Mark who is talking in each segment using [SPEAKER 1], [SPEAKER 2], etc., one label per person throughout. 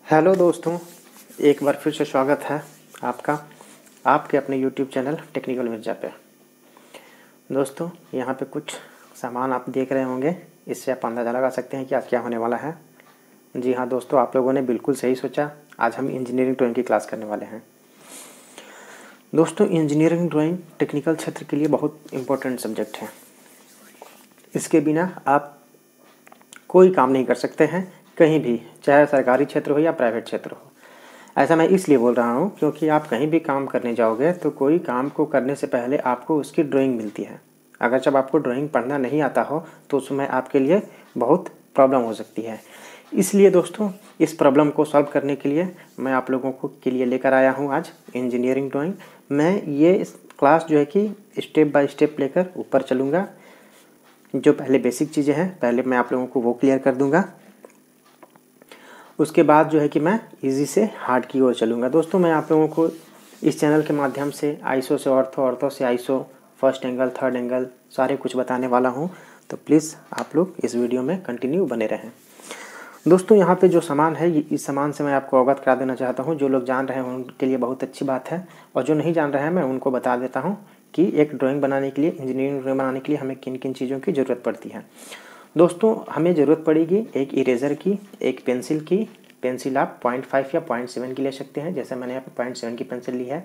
[SPEAKER 1] Hello दोस्तों, एक बार फिर से स्वागत है आपका आपके अपने यूट्यूब चैनल टेक्निकल मिर्जा पे। दोस्तों, यहाँ पे कुछ सामान आप देख रहे होंगे, इससे आप अंदाज़ा लगा सकते हैं कि आज क्या होने वाला है। जी हाँ दोस्तों, आप लोगों ने बिल्कुल सही सोचा। आज हम इंजीनियरिंग ड्राइंग की क्लास करने वाले हैं। दोस्तों, इंजीनियरिंग ड्राइंग टेक्निकल क्षेत्र के लिए बहुत इम्पोर्टेंट सब्जेक्ट है। इसके बिना आप कोई काम नहीं कर सकते हैं कहीं भी, चाहे सरकारी क्षेत्र हो या प्राइवेट क्षेत्र हो। ऐसा मैं इसलिए बोल रहा हूँ क्योंकि आप कहीं भी काम करने जाओगे तो कोई काम को करने से पहले आपको उसकी ड्राइंग मिलती है। अगर जब आपको ड्राइंग पढ़ना नहीं आता हो तो उसमें आपके लिए बहुत प्रॉब्लम हो सकती है। इसलिए दोस्तों, इस प्रॉब्लम को सॉल्व करने के लिए मैं आप लोगों को के लिए लेकर आया हूँ आज इंजीनियरिंग ड्राइंग। मैं ये इस क्लास जो है कि स्टेप बाय स्टेप लेकर ऊपर चलूँगा। जो पहले बेसिक चीज़ें हैं पहले मैं आप लोगों को वो क्लियर कर दूँगा। उसके बाद जो है कि मैं इजी से हार्ड की ओर चलूँगा। दोस्तों, मैं आप लोगों को इस चैनल के माध्यम से आईसो से ऑर्थो, ऑर्थो से ISO, first angle, third angle सारे कुछ बताने वाला हूँ। तो प्लीज़ आप लोग इस वीडियो में कंटिन्यू बने रहें। दोस्तों, यहाँ पे जो सामान है इस सामान से मैं आपको अवगत करा देना चाहता हूँ। जो लोग जान रहे हैं उनके लिए बहुत अच्छी बात है, और जो नहीं जान रहे हैं मैं उनको बता देता हूँ कि एक ड्राइंग बनाने के लिए, इंजीनियरिंग ड्राइंग बनाने के लिए हमें किन किन चीज़ों की ज़रूरत पड़ती है। दोस्तों, हमें ज़रूरत पड़ेगी एक इरेज़र की, एक पेंसिल की। पेंसिल आप 0.5 या 0.7 की ले सकते हैं। जैसे मैंने यहाँ पे 0.7 की पेंसिल ली है।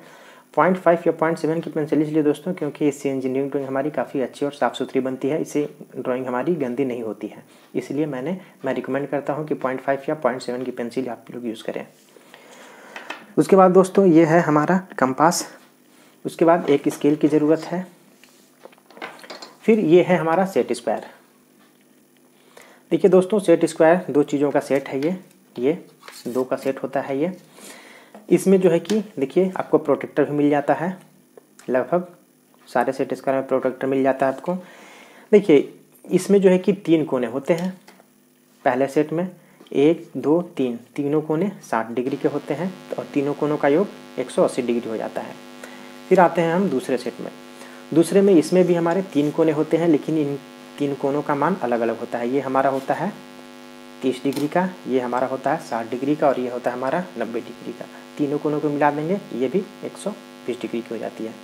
[SPEAKER 1] 0.5 या 0.7 की पेंसिल इसलिए दोस्तों क्योंकि इससे इंजीनियरिंग ड्राइंग हमारी काफ़ी अच्छी और साफ़ सुथरी बनती है। इससे ड्राइंग हमारी गंदी नहीं होती है। इसलिए मैं रिकमेंड करता हूँ कि 0.5 या 0.7 की पेंसिल आप लोग यूज़ करें। उसके बाद दोस्तों, ये है हमारा कंपास। उसके बाद एक स्केल की ज़रूरत है। फिर ये है हमारा सेट स्क्वायर। देखिए दोस्तों, सेट स्क्वायर दो चीज़ों का सेट है। ये दो का सेट होता है। ये इसमें जो है कि देखिए आपको प्रोटेक्टर भी मिल जाता है। लगभग सारे सेट स्क्वायर में प्रोटेक्टर मिल जाता है आपको। देखिए इसमें जो है कि 3 कोने होते हैं। पहले सेट में 1, 2, 3 तीनों कोने 60 डिग्री के होते हैं और तीनों कोनों का योग 180 डिग्री हो जाता है। फिर आते हैं हम दूसरे सेट में। दूसरे में इसमें भी हमारे 3 कोने होते हैं, लेकिन इन 3 कोनों का मान अलग अलग होता है। ये हमारा होता है 30 डिग्री का, ये हमारा होता है 60 डिग्री का, और ये होता है हमारा 90 डिग्री का। तीनों कोनों को मिला देंगे, ये भी 120 डिग्री की हो जाती है।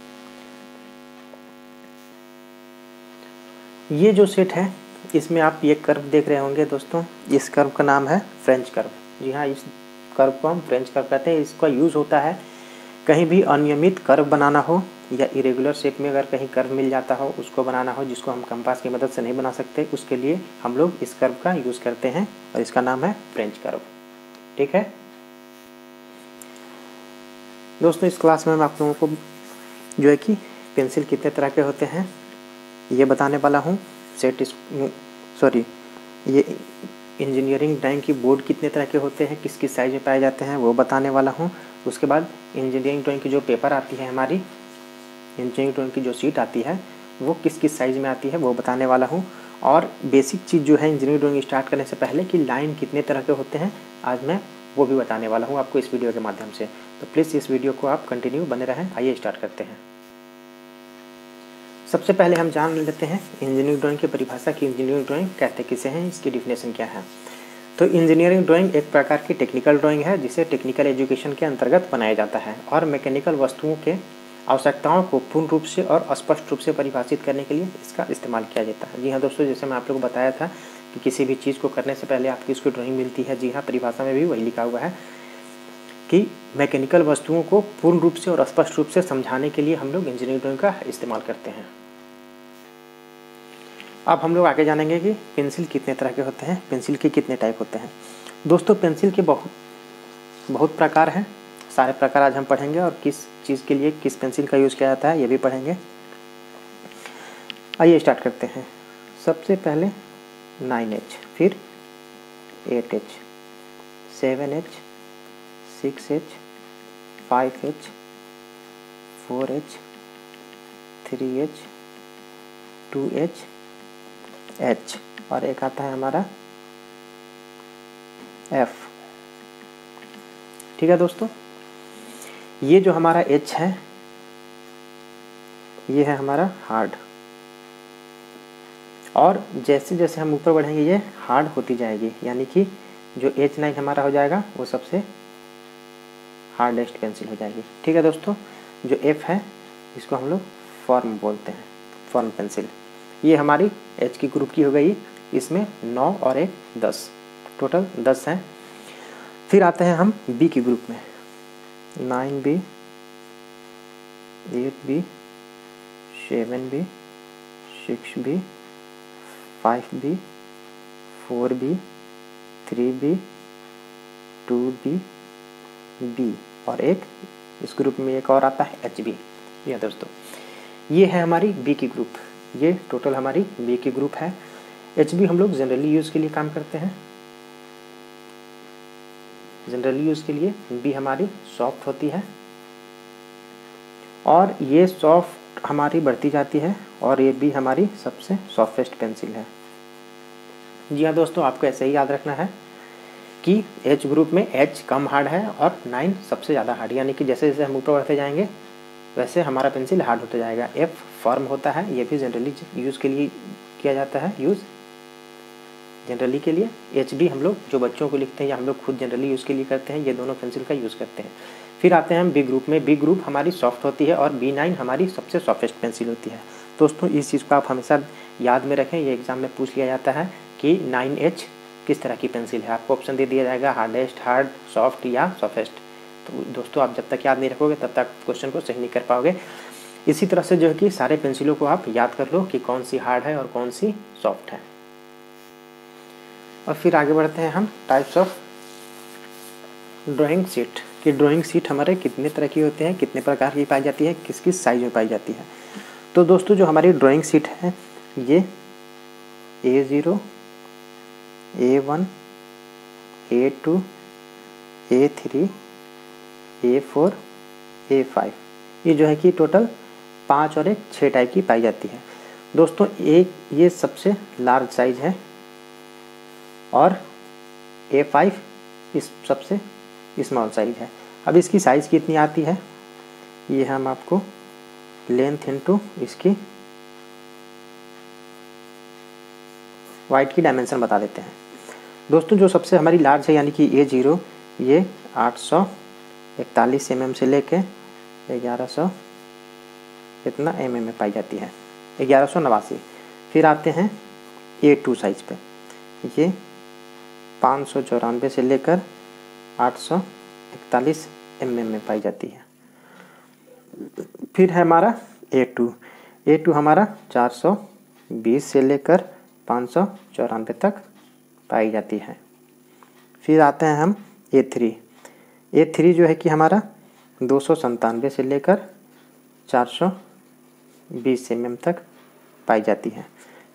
[SPEAKER 1] ये जो सेट है इसमें आप ये कर्व देख रहे होंगे दोस्तों। इस कर्व का नाम है फ्रेंच कर्व। जी हाँ, इस कर्व को हम फ्रेंच कर्व कहते हैं। इसका यूज़ होता है कहीं भी अनियमित कर्व बनाना हो या इरेगुलर शेप में अगर कहीं कर्व मिल जाता हो उसको बनाना हो, जिसको हम कंपास की मदद से नहीं बना सकते, उसके लिए हम लोग इस कर्व का यूज़ करते हैं और इसका नाम है फ्रेंच कर्व। ठीक है दोस्तों, इस क्लास में मैं आप लोगों को जो है कि पेंसिल कितने तरह के होते हैं ये बताने वाला हूँ। ये इंजीनियरिंग ड्राइंग की बोर्ड कितने तरह के होते हैं, किस किस साइज में पाए जाते हैं वो बताने वाला हूँ। उसके बाद इंजीनियरिंग ड्राइंग की जो पेपर आती है, हमारी इंजीनियरिंग ड्राइंग की जो शीट आती है वो किस किस साइज़ में आती है वो बताने वाला हूँ। और बेसिक चीज़ जो है इंजीनियरिंग ड्राइंग स्टार्ट करने से पहले कि लाइन कितने तरह के होते हैं, आज मैं वो भी बताने वाला हूँ आपको इस वीडियो के माध्यम से। तो प्लीज़ इस वीडियो को आप कंटिन्यू बने रहें। आइए स्टार्ट करते हैं। सबसे पहले हम जान लेते हैं इंजीनियरिंग ड्राइंग की परिभाषा की। इंजीनियरिंग ड्राइंग कहते किसे हैं, इसकी डिफिनेशन क्या है। तो इंजीनियरिंग ड्राइंग एक प्रकार की टेक्निकल ड्राइंग है जिसे टेक्निकल एजुकेशन के अंतर्गत बनाया जाता है और मैकेनिकल वस्तुओं के आवश्यकताओं को पूर्ण रूप से और स्पष्ट रूप से परिभाषित करने के लिए इसका इस्तेमाल किया जाता है। जी हाँ दोस्तों, जैसे मैं आप लोगों को बताया था कि किसी भी चीज़ को करने से पहले आपकी उसकी ड्राइंग मिलती है। जी हाँ, परिभाषा में भी वही लिखा हुआ है कि मैकेनिकल वस्तुओं को पूर्ण रूप से और स्पष्ट रूप से समझाने के लिए हम लोग इंजीनियरिंग ड्राइंग का इस्तेमाल करते हैं। अब हम लोग आगे जानेंगे कि पेंसिल कितने तरह के होते हैं, पेंसिल के कितने टाइप होते हैं। दोस्तों, पेंसिल के बहुत प्रकार हैं। सारे प्रकार आज हम पढ़ेंगे और किस चीज़ के लिए किस पेंसिल का यूज़ किया जाता है ये भी पढ़ेंगे। आइए स्टार्ट करते हैं। सबसे पहले 9H, फिर 8H, 7H, 6H, 5H, 4H, 3H, 2H, H, और एक आता है हमारा F। ठीक है दोस्तों, ये जो हमारा H है ये है हमारा हार्ड, और जैसे जैसे हम ऊपर बढ़ेंगे ये हार्ड होती जाएगी, यानी कि जो H9 हमारा हो जाएगा वो सबसे हार्डेस्ट पेंसिल हो जाएगी। ठीक है दोस्तों, जो F है इसको हम लोग फॉर्म बोलते हैं, फॉर्म पेंसिल। ये हमारी H की ग्रुप की हो गई, इसमें 9 और 1 10, टोटल 10 हैं। फिर आते हैं हम B की ग्रुप में, 9B, 8B, 7B, 6B, 5B, 4B, 3B, 2B, B और एक इस ग्रुप में एक और आता है HB। यह दोस्तों ये है हमारी B की ग्रुप, ये टोटल हमारी B की ग्रुप है। HB हम लोग जनरली यूज़ के लिए काम करते हैं, जनरली यूज़ के लिए B हमारी सॉफ्ट होती है और ये सॉफ्ट हमारी बढ़ती जाती है और ये B हमारी सबसे सॉफ्टेस्ट पेंसिल है। जी हाँ दोस्तों, आपको ऐसे ही याद रखना है कि H ग्रुप में H कम हार्ड है और 9 सबसे ज़्यादा हार्ड, यानी कि जैसे जैसे हम ऊपर बढ़ते जाएंगे वैसे हमारा पेंसिल हार्ड होता जाएगा। F फॉर्म होता है, ये भी जनरली यूज़ के लिए किया जाता है, यूज़ जनरली के लिए। HB हम लोग जो बच्चों को लिखते हैं या हम लोग खुद जनरली यूज़ के लिए करते हैं, ये दोनों पेंसिल का यूज़ करते हैं। फिर आते हैं हम B ग्रुप में। B ग्रुप हमारी सॉफ्ट होती है और B9 हमारी सबसे सॉफ्टेस्ट पेंसिल होती है। दोस्तों इस चीज़ को आप हमेशा याद में रखें, ये एग्ज़ाम में पूछ लिया जाता है कि 9H किस तरह की पेंसिल है। आपको ऑप्शन दे दिया जाएगा हार्डेस्ट, हार्ड, सॉफ्ट या सॉफ्टेस्ट। तो दोस्तों आप जब तक याद नहीं रखोगे तब तक क्वेश्चन को सही नहीं कर पाओगे। इसी तरह से जो है कि सारे पेंसिलों को आप याद कर लो कि कौन सी हार्ड है और कौन सी सॉफ्ट है। और फिर आगे बढ़ते हैं हम टाइप्स ऑफ ड्राइंग शीट कि ड्राइंग शीट हमारे कितने तरह की होते हैं, कितने प्रकार की पाई जाती है, किस किस साइज में पाई जाती है। तो दोस्तों जो हमारी ड्राइंग शीट है ये A0, A1, A2, A3, A4, A5, ये जो है कि टोटल 5 और 1 6 टाइप की पाई जाती है। दोस्तों एक ये सबसे लार्ज साइज है और A5 इस सबसे स्मॉल साइज है। अब इसकी साइज़ कितनी आती है ये हम आपको लेंथ इनटू इसकी वाइड की डायमेंशन बता देते हैं। दोस्तों जो सबसे हमारी लार्ज है यानी कि A0, ये 841 mm से लेके 1100 इतना mm में पाई जाती है, 1189। फिर आते हैं A2 साइज पे, ये 594 से लेकर 841 mm में पाई जाती है। फिर है हमारा A2 हमारा 420 से लेकर 594 तक पाई जाती है। फिर आते हैं हम A3 जो है कि हमारा 297 से लेकर 420 mm तक पाई जाती है।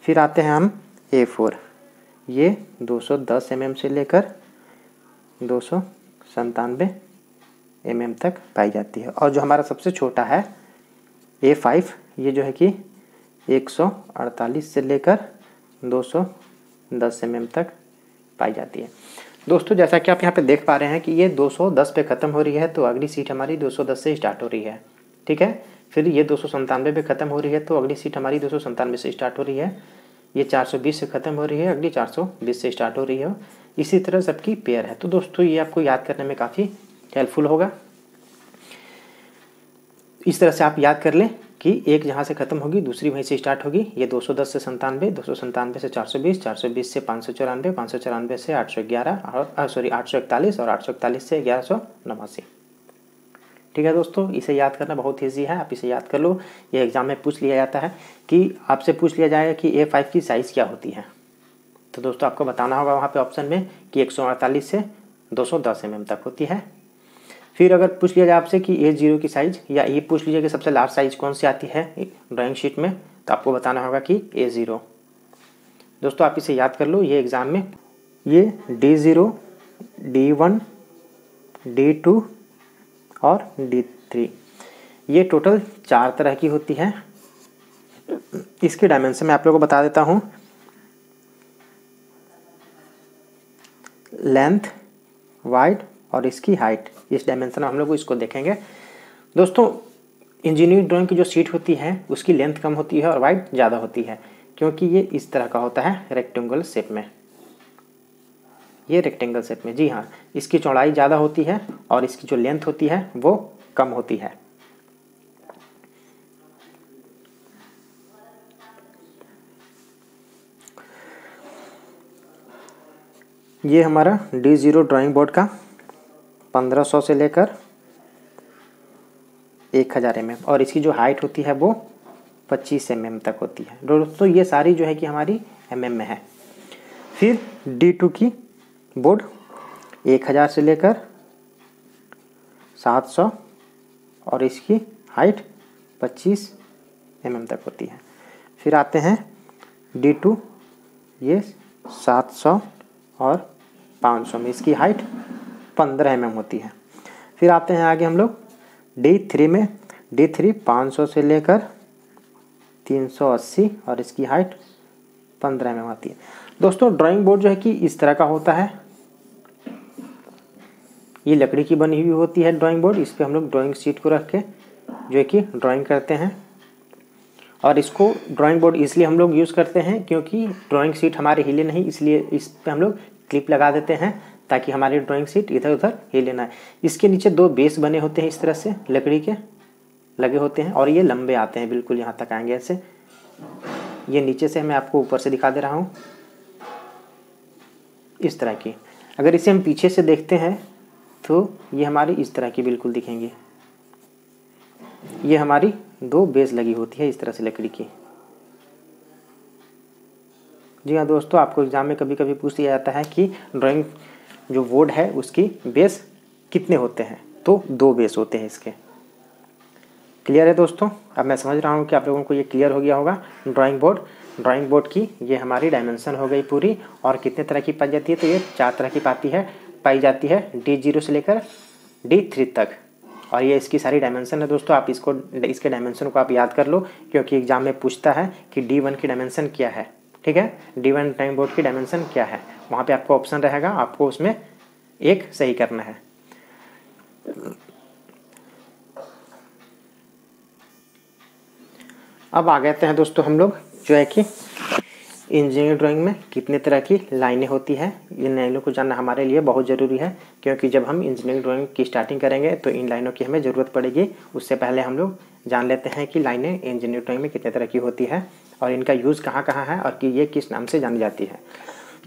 [SPEAKER 1] फिर आते हैं हम A4, ये 210 mm से लेकर 297 mm तक पाई जाती है। और जो हमारा सबसे छोटा है A5, ये जो है कि 148 से लेकर 210 mm तक पाई जाती है। दोस्तों जैसा कि आप यहाँ पे देख पा रहे हैं कि ये 210 पे ख़त्म हो रही है, तो अगली सीट हमारी 210 से स्टार्ट हो रही है। ठीक है, फिर ये 297 पे ख़त्म हो रही है, तो अगली सीट हमारी 297 से स्टार्ट हो रही है। ये 420 से ख़त्म हो रही है, अगली 420 से स्टार्ट हो रही है। इसी तरह सबकी पेयर है। तो दोस्तों ये आपको याद करने में काफ़ी हेल्पफुल होगा। इस तरह से आप याद कर लें कि एक जहाँ से ख़त्म होगी दूसरी वहीं से स्टार्ट होगी। ये 210 से 97, 297 से 420, 420 से 594, 594 से 811 और 841 और 841 से 1189। ठीक है दोस्तों, इसे याद करना बहुत ईजी है, आप इसे याद कर लो। ये एग्ज़ाम में पूछ लिया जाता है कि आपसे पूछ लिया जाएगा कि A5 की साइज़ क्या होती है। तो दोस्तों आपको बताना होगा वहाँ पे ऑप्शन में कि 148 से 210 mm तक होती है। फिर अगर पूछ लिया जाए आपसे कि A0 की साइज़, या ये पूछ लीजिए कि सबसे लार्ज साइज़ कौन सी आती है ड्राइंग शीट में, तो आपको बताना होगा कि A0। दोस्तों आप इसे याद कर लो, ये एग्ज़ाम में ये D0, D1, D2 और D3, ये टोटल 4 तरह की होती है। इसके डायमेंशन मैं आप लोगों को बता देता हूँ। लेंथ, वाइड और इसकी हाइट, इस डायमेंशन हम लोग इसको देखेंगे। दोस्तों इंजीनियरिंग ड्राइंग की जो शीट होती है उसकी लेंथ कम होती है और वाइड ज़्यादा होती है, क्योंकि ये इस तरह का होता है रेक्टेंगुलर शेप में। ये रेक्टेंगल शेप में, जी हाँ, इसकी चौड़ाई ज़्यादा होती है और इसकी जो लेंथ होती है वो कम होती है। ये हमारा D0 ड्राइंग बोर्ड का 1500 से लेकर 1000 mm और इसकी जो हाइट होती है वो 25 mm तक होती है। दोस्तों ये सारी जो है कि हमारी mm में है। फिर D2 की बोर्ड 1000 से लेकर 700 और इसकी हाइट 25 mm तक होती है। फिर आते हैं D2, ये 700 और 500 में, इसकी हाइट 15 mm होती है। फिर आते हैं आगे हम लोग D3 में, D3 500 से लेकर 380 और इसकी हाइट 15 mm आती है। दोस्तों ड्राइंग बोर्ड जो है कि इस तरह का होता है, ये लकड़ी की बनी हुई होती है ड्राइंग बोर्ड। इस पे हम लोग ड्राइंग शीट को रख के जो है कि ड्राइंग करते हैं। और इसको ड्राइंग बोर्ड इसलिए हम लोग यूज़ करते हैं क्योंकि ड्राइंग शीट हमारे हिले नहीं, इसलिए इस पे हम लोग क्लिप लगा देते हैं ताकि हमारी ड्राइंग शीट इधर उधर हिले ना। इसके नीचे 2 बेस बने होते हैं, इस तरह से लकड़ी के लगे होते हैं और ये लंबे आते हैं, बिल्कुल यहाँ तक आएंगे ऐसे। ये नीचे से मैं आपको ऊपर से दिखा दे रहा हूँ, इस तरह की। अगर इसे हम पीछे से देखते हैं तो ये हमारी इस तरह की बिल्कुल दिखेंगी। ये हमारी 2 बेस लगी होती है इस तरह से लकड़ी की। जी हाँ दोस्तों, आपको एग्जाम में कभी कभी पूछ लिया जाता है कि ड्राइंग जो बोर्ड है उसकी बेस कितने होते हैं, तो 2 बेस होते हैं इसके। क्लियर है दोस्तों? अब मैं समझ रहा हूँ कि आप लोगों को ये क्लियर हो गया होगा। ड्राइंग बोर्ड की ये हमारी डायमेंशन हो गई पूरी। और कितने तरह की पाई जाती है, तो ये 4 तरह की पाई जाती है D0 से लेकर D3 तक। और ये इसकी सारी डायमेंशन है दोस्तों। आप इसके डायमेंशन को आप याद कर लो, क्योंकि एग्जाम में पूछता है कि D1 की डायमेंशन क्या है। ठीक है, D1 ड्राइंग बोर्ड की डायमेंशन क्या है, वहाँ पे आपको ऑप्शन रहेगा, आपको उसमें एक सही करना है। अब आ गए हैं दोस्तों हम लोग जो है कि इंजीनियरिंग ड्राइंग में कितने तरह की लाइनें होती हैं। इन लाइनों को जानना हमारे लिए बहुत ज़रूरी है, क्योंकि जब हम इंजीनियरिंग ड्राइंग की स्टार्टिंग करेंगे तो इन लाइनों की हमें ज़रूरत पड़ेगी। उससे पहले हम लोग जान लेते हैं कि लाइनें इंजीनियरिंग ड्राइंग में कितने तरह की होती है और इनका यूज़ कहाँ कहाँ है और कि ये किस नाम से जानी जाती है।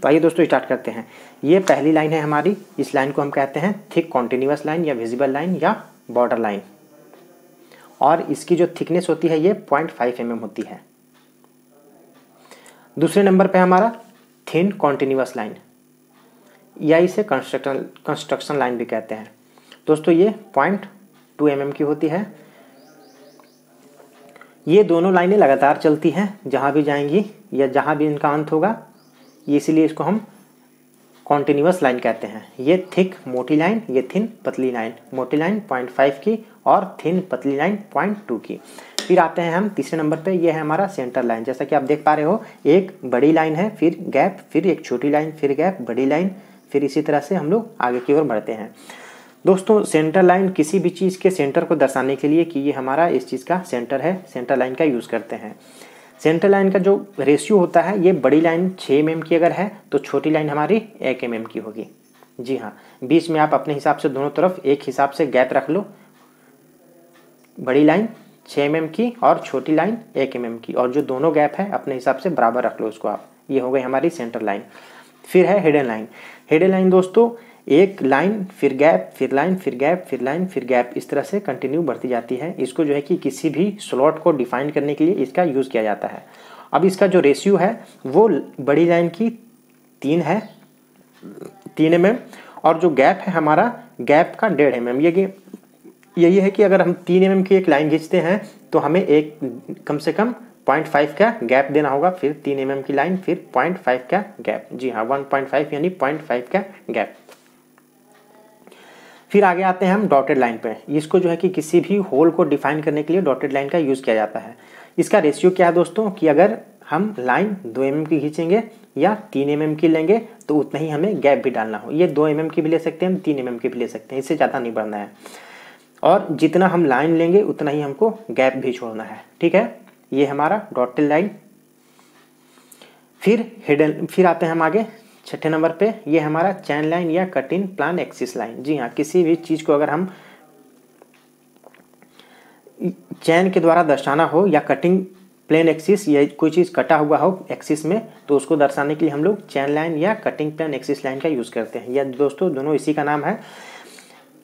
[SPEAKER 1] तो आइए दोस्तों स्टार्ट करते हैं। ये पहली लाइन है हमारी। इस लाइन को हम कहते हैं थिक कॉन्टिन्यूअस लाइन या विजिबल लाइन या बॉर्डर लाइन। और इसकी जो थिकनेस होती है ये 0.5 mm होती है। दूसरे नंबर पे हमारा थिन कॉन्टिन्यूअस लाइन या इसे कंस्ट्रक्शन लाइन भी कहते हैं। दोस्तों ये 0.2 mm की होती है। ये दोनों लाइनें लगातार चलती हैं, जहाँ भी जाएंगी या जहाँ भी इनका अंत होगा, इसीलिए इसको हम कॉन्टिन्यूअस लाइन कहते हैं। ये थिक मोटी लाइन, ये थिन पतली लाइन। मोटी लाइन 0.5 की और थिन पतली लाइन 0.2 की। फिर आते हैं हम तीसरे नंबर पे, ये है हमारा सेंटर लाइन। जैसा कि आप देख पा रहे हो, एक बड़ी लाइन है, फिर गैप, फिर एक छोटी लाइन, फिर गैप, बड़ी लाइन, फिर इसी तरह से हम लोग आगे की ओर बढ़ते हैं। दोस्तों सेंटर लाइन किसी भी चीज़ के सेंटर को दर्शाने के लिए कि ये हमारा इस चीज़ का सेंटर है, सेंटर लाइन का यूज़ करते हैं। सेंटर लाइन का जो रेशियो होता है, ये बड़ी लाइन 6 mm की अगर है तो छोटी लाइन हमारी 1 mm की होगी। जी हाँ, बीच में आप अपने हिसाब से दोनों तरफ एक हिसाब से गैप रख लो। बड़ी लाइन 6 mm की और छोटी लाइन 1 mm की, और जो दोनों गैप है अपने हिसाब से बराबर रख लो उसको आप। ये हो गई हमारी सेंटर लाइन। फिर है हिडन लाइन। हिडन लाइन दोस्तों एक लाइन, फिर गैप, फिर लाइन, फिर गैप, फिर लाइन, फिर गैप, इस तरह से कंटिन्यू बढ़ती जाती है। इसको जो है कि किसी भी स्लॉट को डिफाइन करने के लिए इसका यूज़ किया जाता है। अब इसका जो रेशियो है वो बड़ी लाइन की 3 है, 3 mm, और जो गैप है हमारा गैप का 1.5 mm। यही है कि अगर हम 3 mm की एक लाइन खींचते हैं तो हमें एक कम से कम 0.5 का गैप देना होगा। फिर 3 mm की लाइन, फिर 0.5 का गैप। जी हाँ, 1.5 यानी 0.5 का गैप। फिर आगे आते हैं हम डॉटेड लाइन पे। इसको जो है कि किसी भी होल को डिफाइन करने के लिए डॉटेड लाइन का यूज़ किया जाता है। इसका रेशियो क्या है दोस्तों कि अगर हम लाइन 2 mm की खींचेंगे या 3 mm की लेंगे तो उतना ही हमें गैप भी डालना हो। ये 2 mm की भी ले सकते हैं, हम 3 mm की भी ले सकते हैं, इससे ज़्यादा नहीं बढ़ना है। और जितना हम लाइन लेंगे उतना ही हमको गैप भी छोड़ना है। ठीक है, ये हमारा डॉटेड लाइन। फिर आते हैं हम आगे छठे नंबर पे ये हमारा चैन लाइन या cut in plan axis line. जी हाँ, किसी भी चीज़ को अगर हम चैन के द्वारा दर्शाना हो या कटिंग प्लेन एक्सिस या कोई चीज़ कटा हुआ हो एक्सिस में, तो उसको दर्शाने के लिए हम लोग चैन लाइन या कटिंग प्लेन एक्सिस लाइन का यूज़ करते हैं। या दोस्तों दोनों इसी का नाम है।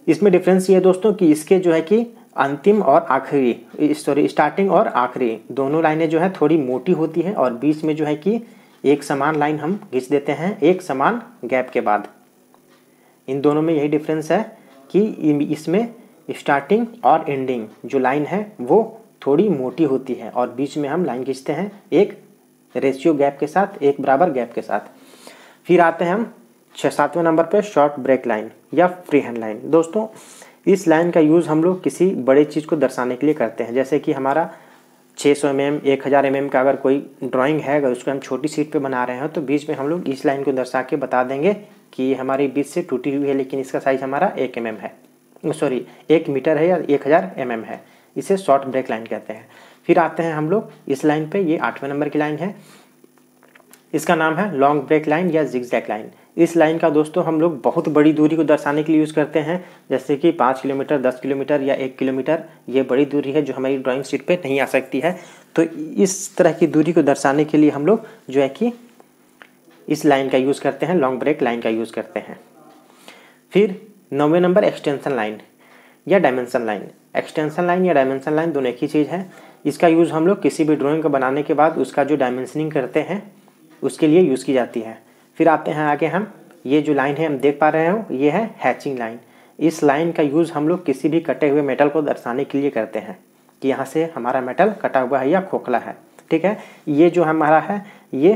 [SPEAKER 1] इसमें डिफरेंस ये है दोस्तों कि इसके जो है कि अंतिम और आखिरी, सॉरी, स्टार्टिंग और आखिरी दोनों लाइनें जो है थोड़ी मोटी होती है और बीच में जो है कि एक समान लाइन हम खींच देते हैं एक समान गैप के बाद। इन दोनों में यही डिफरेंस है कि इसमें स्टार्टिंग और एंडिंग जो लाइन है वो थोड़ी मोटी होती है और बीच में हम लाइन खींचते हैं एक रेशियो गैप के साथ, एक बराबर गैप के साथ। फिर आते हैं हम 6-7वें नंबर पे शॉर्ट ब्रेक लाइन या फ्री हैंड लाइन। दोस्तों इस लाइन का यूज़ हम लोग किसी बड़े चीज़ को दर्शाने के लिए करते हैं। जैसे कि हमारा 600 mm 1000 mm का अगर कोई ड्राइंग है, अगर उसको हम छोटी शीट पे बना रहे हैं तो बीच में हम लोग इस लाइन को दर्शा के बता देंगे कि ये हमारी बीच से टूटी हुई है, लेकिन इसका साइज़ हमारा 1 mm है, सॉरी 1 मीटर है या 1000 mm है। इसे शॉर्ट ब्रेक लाइन कहते हैं। फिर आते हैं हम लोग इस लाइन पे, ये 8वें नंबर की लाइन है। इसका नाम है लॉन्ग ब्रेक लाइन या जिगजैग लाइन। इस लाइन का दोस्तों हम लोग बहुत बड़ी दूरी को दर्शाने के लिए यूज़ करते हैं, जैसे कि 5 किलोमीटर, 10 किलोमीटर या 1 किलोमीटर। ये बड़ी दूरी है जो हमारी ड्राइंग शीट पे नहीं आ सकती है। तो इस तरह की दूरी को दर्शाने के लिए हम लोग जो है कि इस लाइन का यूज़ करते हैं, लॉन्ग ब्रेक लाइन का यूज़ करते हैं। फिर 9वें नंबर एक्सटेंशन लाइन या डायमेंशन लाइन। एक्सटेंशन लाइन या डायमेंशन लाइन दोनों एक ही चीज़ है। इसका यूज़ हम लोग किसी भी ड्राइंग को बनाने के बाद उसका जो डायमेंशनिंग करते हैं उसके लिए यूज़ की जाती है। फिर आते हैं आगे हम, ये जो लाइन है हम देख पा रहे हो, ये है हैचिंग लाइन। इस लाइन का यूज़ हम लोग किसी भी कटे हुए मेटल को दर्शाने के लिए करते हैं कि यहाँ से हमारा मेटल कटा हुआ है या खोखला है। ठीक है, ये जो हमारा है ये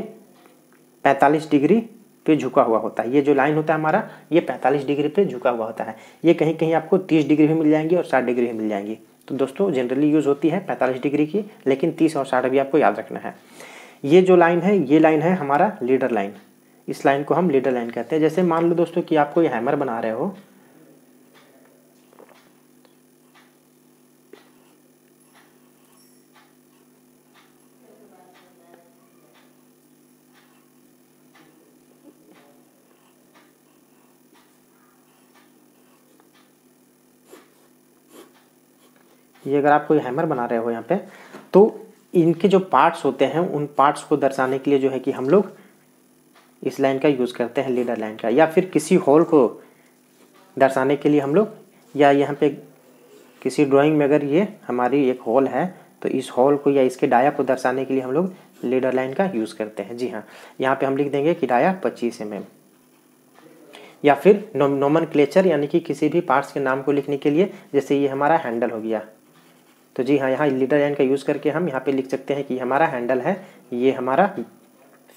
[SPEAKER 1] 45 डिग्री पे झुका हुआ होता है। ये जो लाइन होता है हमारा, ये 45 डिग्री पे झुका हुआ होता है। ये कहीं कहीं आपको 30 डिग्री भी मिल जाएंगी और 60 डिग्री भी मिल जाएंगी। तो दोस्तों जनरली यूज़ होती है 45 डिग्री की, लेकिन 30 और 60 भी आपको याद रखना है। ये जो लाइन है, ये लाइन है हमारा लीडर लाइन। इस लाइन को हम लीडर लाइन कहते हैं। जैसे मान लो दोस्तों कि आप कोई हैमर बना रहे हो, ये अगर आप कोई हैमर बना रहे हो यहाँ पे, तो इनके जो पार्ट्स होते हैं उन पार्ट्स को दर्शाने के लिए जो है कि हम लोग इस लाइन का यूज़ करते हैं, लीडर लाइन का। या फिर किसी होल को दर्शाने के लिए हम लोग, या यहाँ पे किसी ड्राइंग में अगर ये हमारी एक होल है तो इस होल को या इसके डाया को दर्शाने के लिए हम लोग लीडर लाइन का यूज़ करते हैं। जी हाँ, यहाँ पे हम लिख देंगे कि डाया 25 mm। या फिर नोमेनक्लेचर यानी कि किसी भी पार्ट्स के नाम को लिखने के लिए, जैसे ये हमारा हैंडल हो गया, तो जी हाँ यहाँ लीडर लाइन का यूज़ करके हम यहाँ पे लिख सकते हैं कि हमारा हैंडल है, ये हमारा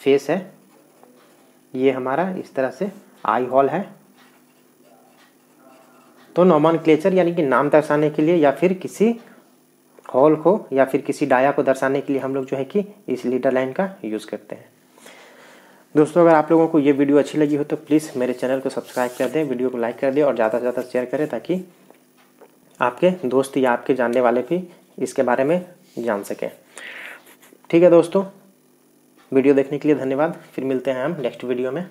[SPEAKER 1] फेस है, ये हमारा इस तरह से आई होल है। तो नोमेनक्लेचर यानी कि नाम दर्शाने के लिए या फिर किसी होल को या फिर किसी डाया को दर्शाने के लिए हम लोग जो है कि इस लीडर लाइन का यूज़ करते हैं। दोस्तों अगर आप लोगों को ये वीडियो अच्छी लगी हो तो प्लीज़ मेरे चैनल को सब्सक्राइब कर दें, वीडियो को लाइक कर दें और ज़्यादा से ज़्यादा शेयर करें, ताकि आपके दोस्त या आपके जानने वाले भी इसके बारे में जान सकें। ठीक है दोस्तों, वीडियो देखने के लिए धन्यवाद। फिर मिलते हैं हम नेक्स्ट वीडियो में।